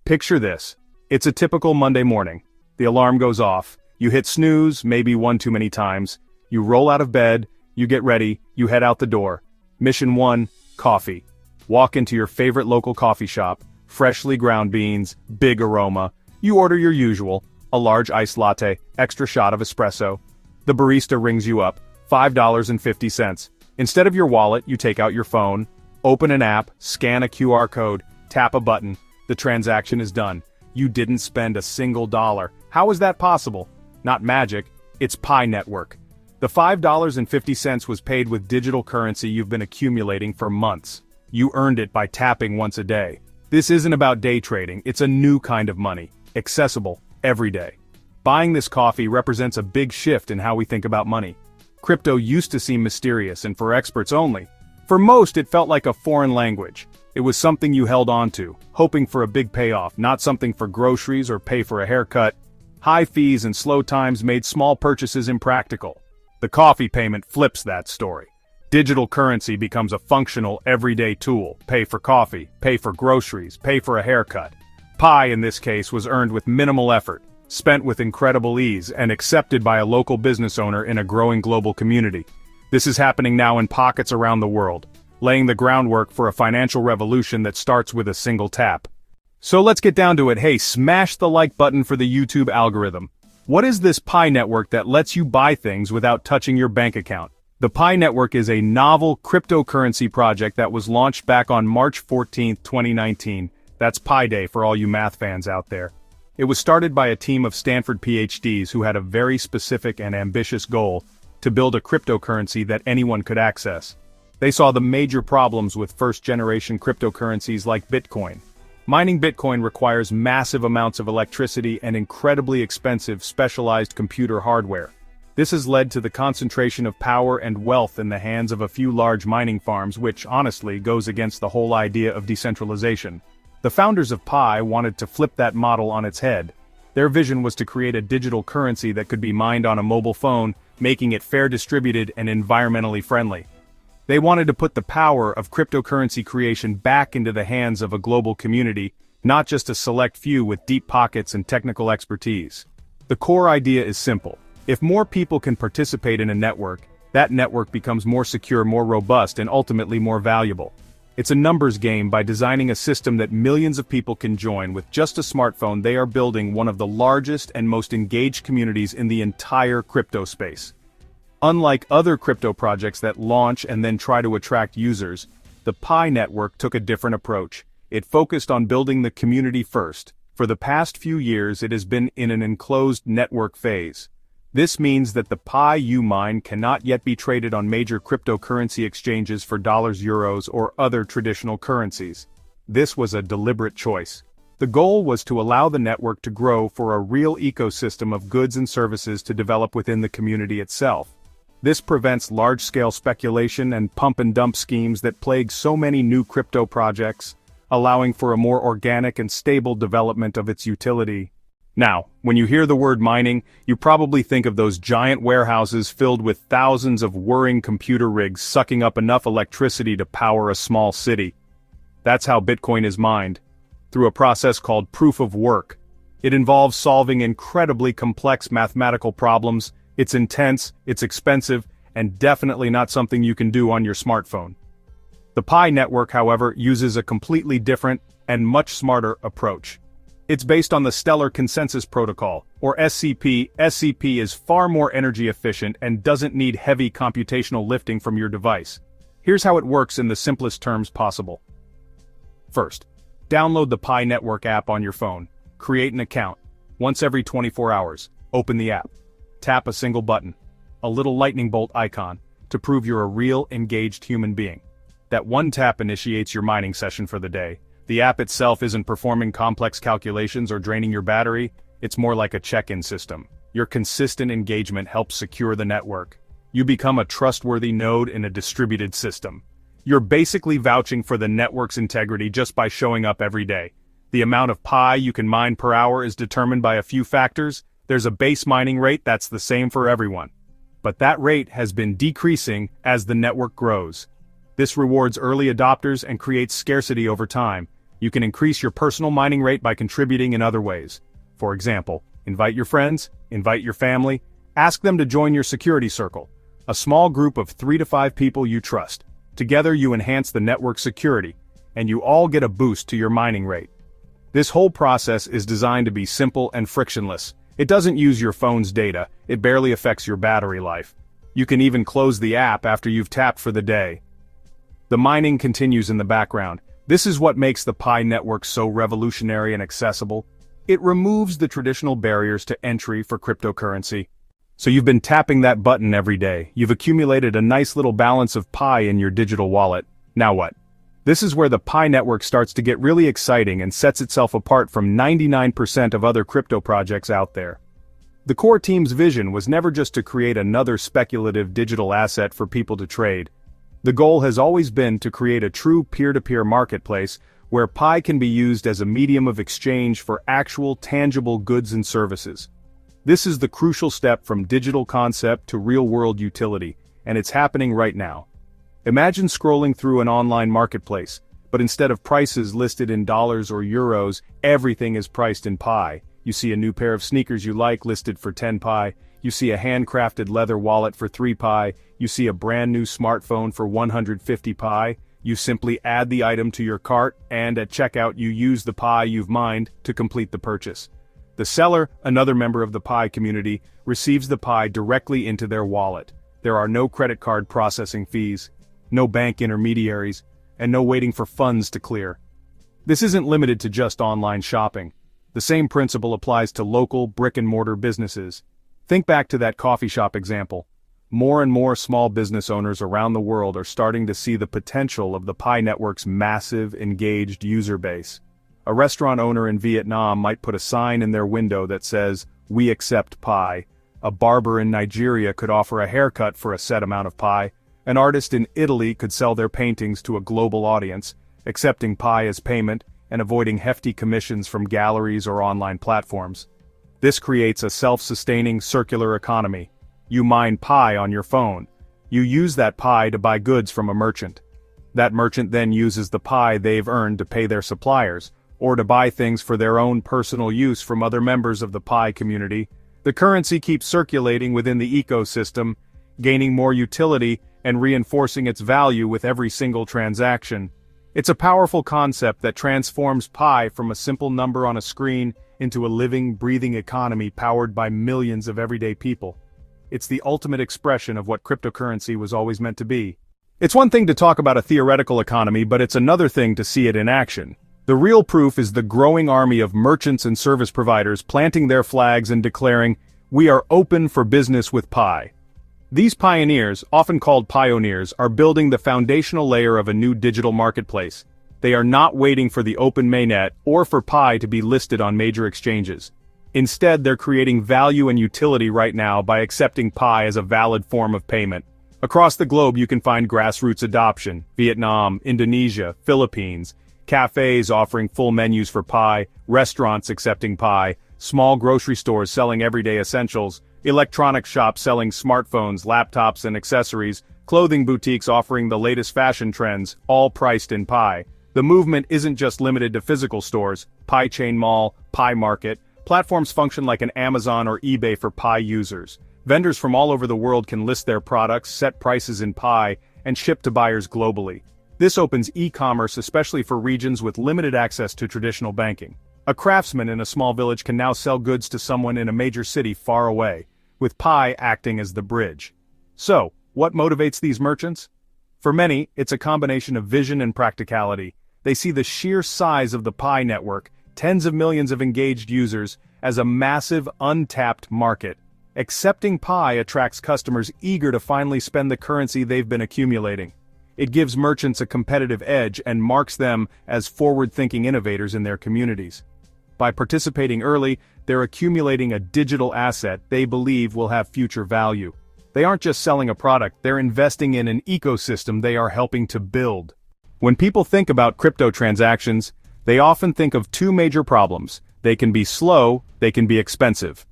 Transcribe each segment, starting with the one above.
Picture this. It's a typical Monday morning. The alarm goes off. You hit snooze, maybe one too many times. You roll out of bed, you get ready, you head out the door. Mission 1, coffee. Walk into your favorite local coffee shop, freshly ground beans, big aroma. You order your usual, a large iced latte, extra shot of espresso. The barista rings you up, $5.50. Instead of your wallet, you take out your phone, open an app, scan a QR code, tap a button. The transaction is done. You didn't spend a single dollar. How is that possible? Not magic, it's Pi Network. The $5.50 was paid with digital currency you've been accumulating for months. You earned it by tapping once a day. This isn't about day trading, it's a new kind of money, accessible every day. Buying this coffee represents a big shift in how we think about money. Crypto used to seem mysterious and for experts only. For most, it felt like a foreign language. It was something you held on to, hoping for a big payoff, not something for groceries or pay for a haircut. High fees and slow times made small purchases impractical. The coffee payment flips that story. Digital currency becomes a functional, everyday tool. Pay for coffee, pay for groceries, pay for a haircut. Pi, in this case, was earned with minimal effort, spent with incredible ease, and accepted by a local business owner in a growing global community. This is happening now in pockets around the world, laying the groundwork for a financial revolution that starts with a single tap. So let's get down to it. Hey, smash the like button for the YouTube algorithm. What is this Pi Network that lets you buy things without touching your bank account? The Pi Network is a novel cryptocurrency project that was launched back on March 14, 2019. That's Pi Day for all you math fans out there. It was started by a team of Stanford PhDs who had a very specific and ambitious goal: to build a cryptocurrency that anyone could access. They saw the major problems with first-generation cryptocurrencies like Bitcoin. Mining Bitcoin requires massive amounts of electricity and incredibly expensive specialized computer hardware. This has led to the concentration of power and wealth in the hands of a few large mining farms, which, honestly, goes against the whole idea of decentralization. The founders of Pi wanted to flip that model on its head. Their vision was to create a digital currency that could be mined on a mobile phone, making it fair distributed and environmentally friendly. They wanted to put the power of cryptocurrency creation back into the hands of a global community, not just a select few with deep pockets and technical expertise. The core idea is simple. If more people can participate in a network, that network becomes more secure, more robust, and ultimately more valuable. It's a numbers game. By designing a system that millions of people can join with just a smartphone, they are building one of the largest and most engaged communities in the entire crypto space. Unlike other crypto projects that launch and then try to attract users, the Pi Network took a different approach. It focused on building the community first. For the past few years, it has been in an enclosed network phase. This means that the Pi you mine cannot yet be traded on major cryptocurrency exchanges for dollars, euros, or other traditional currencies. This was a deliberate choice. The goal was to allow the network to grow for a real ecosystem of goods and services to develop within the community itself. This prevents large-scale speculation and pump-and-dump schemes that plague so many new crypto projects, allowing for a more organic and stable development of its utility. Now, when you hear the word mining, you probably think of those giant warehouses filled with thousands of whirring computer rigs sucking up enough electricity to power a small city. That's how Bitcoin is mined, through a process called proof of work. It involves solving incredibly complex mathematical problems. It's intense, it's expensive, and definitely not something you can do on your smartphone. The Pi Network, however, uses a completely different and much smarter approach. It's based on the Stellar Consensus Protocol, or SCP. SCP is far more energy efficient and doesn't need heavy computational lifting from your device. Here's how it works in the simplest terms possible. First, download the Pi Network app on your phone. Create an account. Once every 24 hours, open the app. Tap a single button, a little lightning bolt icon, to prove you're a real, engaged human being. That one tap initiates your mining session for the day. The app itself isn't performing complex calculations or draining your battery, it's more like a check-in system. Your consistent engagement helps secure the network. You become a trustworthy node in a distributed system. You're basically vouching for the network's integrity just by showing up every day. The amount of Pi you can mine per hour is determined by a few factors. There's a base mining rate that's the same for everyone. But that rate has been decreasing as the network grows. This rewards early adopters and creates scarcity over time. You can increase your personal mining rate by contributing in other ways. For example, invite your friends, invite your family, ask them to join your security circle, a small group of 3 to 5 people you trust. Together you enhance the network security, and you all get a boost to your mining rate. This whole process is designed to be simple and frictionless. It doesn't use your phone's data, it barely affects your battery life. You can even close the app after you've tapped for the day. The mining continues in the background. This is what makes the Pi network so revolutionary and accessible. It removes the traditional barriers to entry for cryptocurrency. So you've been tapping that button every day. You've accumulated a nice little balance of Pi in your digital wallet. Now what? This is where the Pi network starts to get really exciting and sets itself apart from 99% of other crypto projects out there. The core team's vision was never just to create another speculative digital asset for people to trade. The goal has always been to create a true peer-to-peer marketplace where Pi can be used as a medium of exchange for actual tangible goods and services. This is the crucial step from digital concept to real-world utility, and it's happening right now. Imagine scrolling through an online marketplace, but instead of prices listed in dollars or euros, everything is priced in Pi. You see a new pair of sneakers you like listed for 10 Pi, you see a handcrafted leather wallet for 3 Pi, you see a brand new smartphone for 150 Pi, you simply add the item to your cart, and at checkout you use the Pi you've mined to complete the purchase. The seller, another member of the Pi community, receives the Pi directly into their wallet. There are no credit card processing fees, no bank intermediaries, and no waiting for funds to clear. This isn't limited to just online shopping. The same principle applies to local brick-and-mortar businesses. Think back to that coffee shop example. More and more small business owners around the world are starting to see the potential of the Pi network's massive, engaged user base. A restaurant owner in Vietnam might put a sign in their window that says, "We accept Pi." A barber in Nigeria could offer a haircut for a set amount of Pi. An artist in Italy could sell their paintings to a global audience, accepting Pi as payment and avoiding hefty commissions from galleries or online platforms. This creates a self-sustaining circular economy. You mine Pi on your phone. You use that Pi to buy goods from a merchant. That merchant then uses the Pi they've earned to pay their suppliers, or to buy things for their own personal use from other members of the Pi community. The currency keeps circulating within the ecosystem, gaining more utility and reinforcing its value with every single transaction. It's a powerful concept that transforms Pi from a simple number on a screen into a living, breathing economy powered by millions of everyday people. It's the ultimate expression of what cryptocurrency was always meant to be. It's one thing to talk about a theoretical economy, but it's another thing to see it in action. The real proof is the growing army of merchants and service providers planting their flags and declaring, "We are open for business with Pi." These pioneers, often called pioneers, are building the foundational layer of a new digital marketplace. They are not waiting for the open mainnet or for Pi to be listed on major exchanges. Instead, they're creating value and utility right now by accepting Pi as a valid form of payment. Across the globe you can find Grassroots adoption, Vietnam, Indonesia, Philippines, cafes offering full menus for Pi, restaurants accepting Pi, small grocery stores selling everyday essentials, electronics shops selling smartphones, laptops and accessories, clothing boutiques offering the latest fashion trends, all priced in Pi. The movement isn't just limited to physical stores. Pi Chain Mall, Pi Market, platforms function like an Amazon or eBay for Pi users. Vendors from all over the world can list their products, set prices in Pi, and ship to buyers globally. This opens e-commerce especially for regions with limited access to traditional banking. A craftsman in a small village can now sell goods to someone in a major city far away, with Pi acting as the bridge. So, what motivates these merchants? For many, it's a combination of vision and practicality. They see the sheer size of the Pi network, tens of millions of engaged users, as a massive, untapped market. Accepting Pi attracts customers eager to finally spend the currency they've been accumulating. It gives merchants a competitive edge and marks them as forward-thinking innovators in their communities. By participating early, they're accumulating a digital asset they believe will have future value. They aren't just selling a product, they're investing in an ecosystem they are helping to build. When people think about crypto transactions, they often think of two major problems. They can be slow, they can be expensive.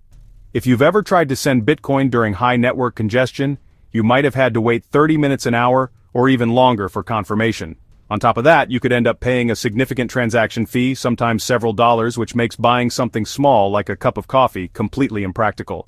If you've ever tried to send Bitcoin during high network congestion, you might have had to wait 30 minutes an hour, or even longer for confirmation. On top of that, you could end up paying a significant transaction fee, sometimes several dollars, which makes buying something small like a cup of coffee completely impractical.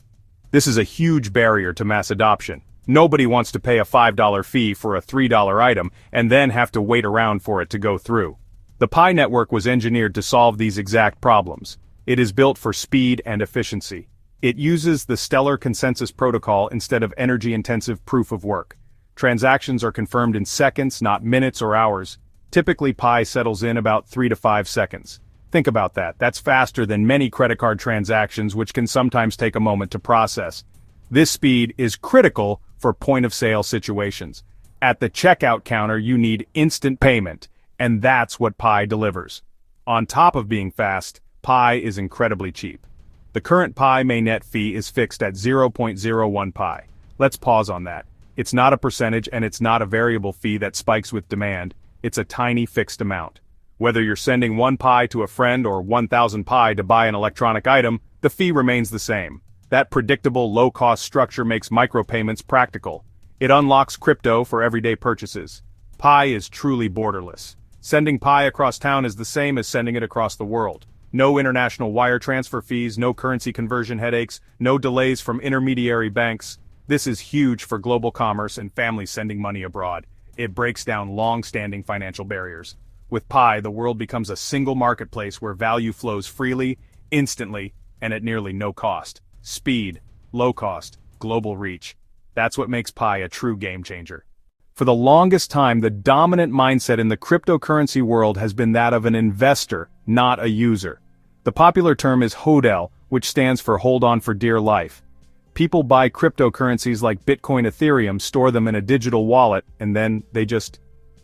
This is a huge barrier to mass adoption. Nobody wants to pay a $5 fee for a $3 item and then have to wait around for it to go through. The Pi network was engineered to solve these exact problems. It is built for speed and efficiency. It uses the Stellar Consensus Protocol instead of energy-intensive proof of work. Transactions are confirmed in seconds, not minutes or hours. Typically, Pi settles in about 3 to 5 seconds. Think about that. That's faster than many credit card transactions, which can sometimes take a moment to process. This speed is critical for point-of-sale situations. At the checkout counter, you need instant payment, and that's what Pi delivers. On top of being fast, Pi is incredibly cheap. The current Pi mainnet fee is fixed at 0.01 Pi. Let's pause on that. It's not a percentage and it's not a variable fee that spikes with demand. It's a tiny fixed amount. Whether you're sending 1 Pi to a friend or 1,000 Pi to buy an electronic item, the fee remains the same. That predictable low-cost structure makes micropayments practical. It unlocks crypto for everyday purchases. Pi is truly borderless. Sending Pi across town is the same as sending it across the world. No international wire transfer fees, no currency conversion headaches, no delays from intermediary banks. This is huge for global commerce and families sending money abroad. It breaks down long-standing financial barriers. With Pi, the world becomes a single marketplace where value flows freely, instantly, and at nearly no cost. Speed, low cost, global reach. That's what makes Pi a true game changer. For the longest time, the dominant mindset in the cryptocurrency world has been that of an investor, not a user. The popular term is HODL, which stands for hold on for dear life. People buy cryptocurrencies like Bitcoin, Ethereum, store them in a digital wallet, and then they just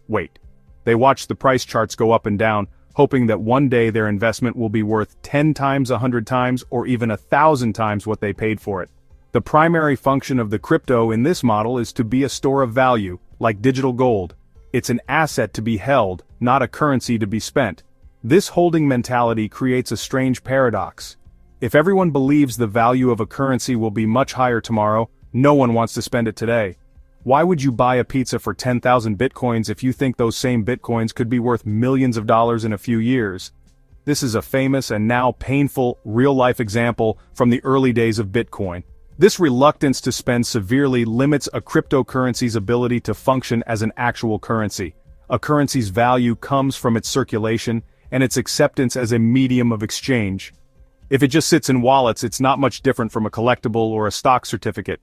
wait. They watch the price charts go up and down, hoping that one day their investment will be worth 10 times, 100 times, or even 1,000 times what they paid for it. The primary function of the crypto in this model is to be a store of value, like digital gold. It's an asset to be held, not a currency to be spent. This holding mentality creates a strange paradox. If everyone believes the value of a currency will be much higher tomorrow, no one wants to spend it today. Why would you buy a pizza for 10,000 bitcoins if you think those same bitcoins could be worth millions of dollars in a few years? This is a famous and now painful, real-life example from the early days of Bitcoin. This reluctance to spend severely limits a cryptocurrency's ability to function as an actual currency. A currency's value comes from its circulation and its acceptance as a medium of exchange. If it just sits in wallets, it's not much different from a collectible or a stock certificate.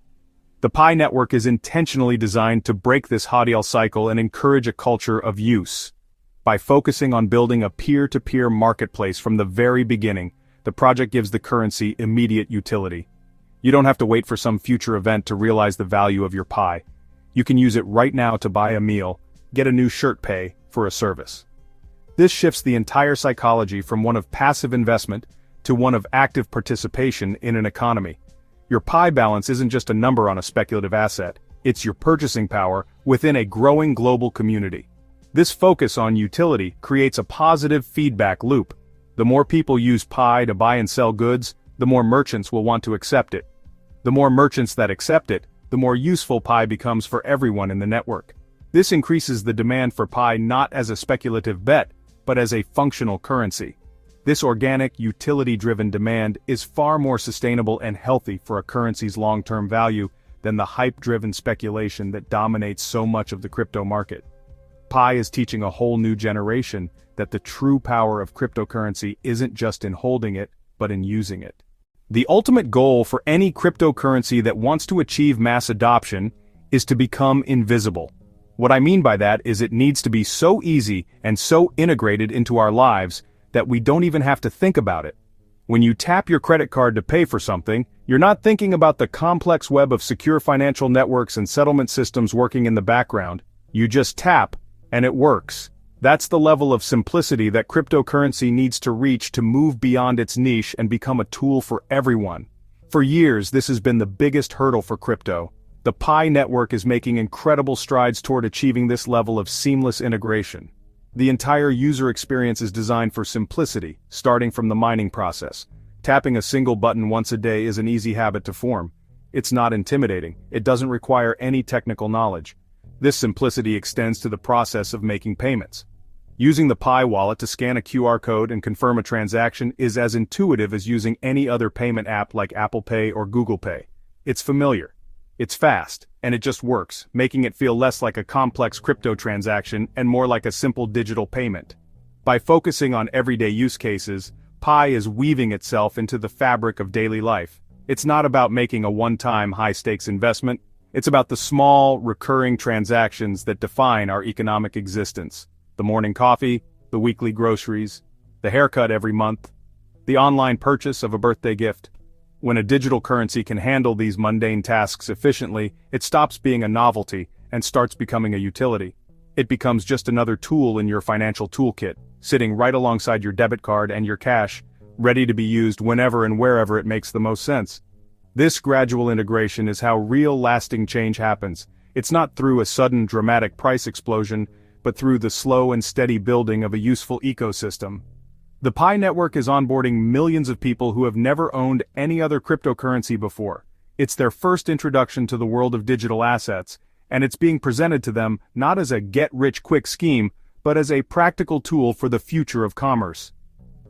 The Pi network is intentionally designed to break this HODL cycle and encourage a culture of use. By focusing on building a peer-to-peer marketplace from the very beginning, the project gives the currency immediate utility. You don't have to wait for some future event to realize the value of your Pi. You can use it right now to buy a meal, get a new shirt pay for a service. This shifts the entire psychology from one of passive investment to one of active participation in an economy. Your Pi balance isn't just a number on a speculative asset, it's your purchasing power within a growing global community. This focus on utility creates a positive feedback loop. The more people use Pi to buy and sell goods, the more merchants will want to accept it. The more merchants that accept it, the more useful Pi becomes for everyone in the network. This increases the demand for Pi not as a speculative bet, but as a functional currency. This organic, utility-driven demand is far more sustainable and healthy for a currency's long-term value than the hype-driven speculation that dominates so much of the crypto market. Pi is teaching a whole new generation that the true power of cryptocurrency isn't just in holding it, but in using it. The ultimate goal for any cryptocurrency that wants to achieve mass adoption is to become invisible. What I mean by that is it needs to be so easy and so integrated into our lives that we don't even have to think about it. When you tap your credit card to pay for something, you're not thinking about the complex web of secure financial networks and settlement systems working in the background. You just tap, and it works. That's the level of simplicity that cryptocurrency needs to reach to move beyond its niche and become a tool for everyone. For years, this has been the biggest hurdle for crypto. The Pi network is making incredible strides toward achieving this level of seamless integration. The entire user experience is designed for simplicity, starting from the mining process. Tapping a single button once a day is an easy habit to form. It's not intimidating. It doesn't require any technical knowledge. This simplicity extends to the process of making payments. Using the Pi wallet to scan a QR code and confirm a transaction is as intuitive as using any other payment app like Apple Pay or Google Pay. It's familiar, it's fast, and it just works, making it feel less like a complex crypto transaction and more like a simple digital payment. By focusing on everyday use cases, Pi is weaving itself into the fabric of daily life. It's not about making a one-time high-stakes investment, it's about the small, recurring transactions that define our economic existence. The morning coffee, the weekly groceries, the haircut every month, the online purchase of a birthday gift. When a digital currency can handle these mundane tasks efficiently, it stops being a novelty and starts becoming a utility. It becomes just another tool in your financial toolkit, sitting right alongside your debit card and your cash, ready to be used whenever and wherever it makes the most sense. This gradual integration is how real lasting change happens. It's not through a sudden dramatic price explosion, but through the slow and steady building of a useful ecosystem. The Pi network is onboarding millions of people who have never owned any other cryptocurrency before. It's their first introduction to the world of digital assets, and it's being presented to them not as a get-rich-quick scheme, but as a practical tool for the future of commerce.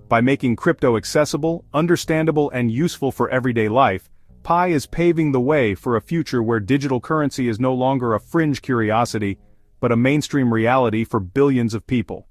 By making crypto accessible, understandable, and useful for everyday life, Pi is paving the way for a future where digital currency is no longer a fringe curiosity, but a mainstream reality for billions of people.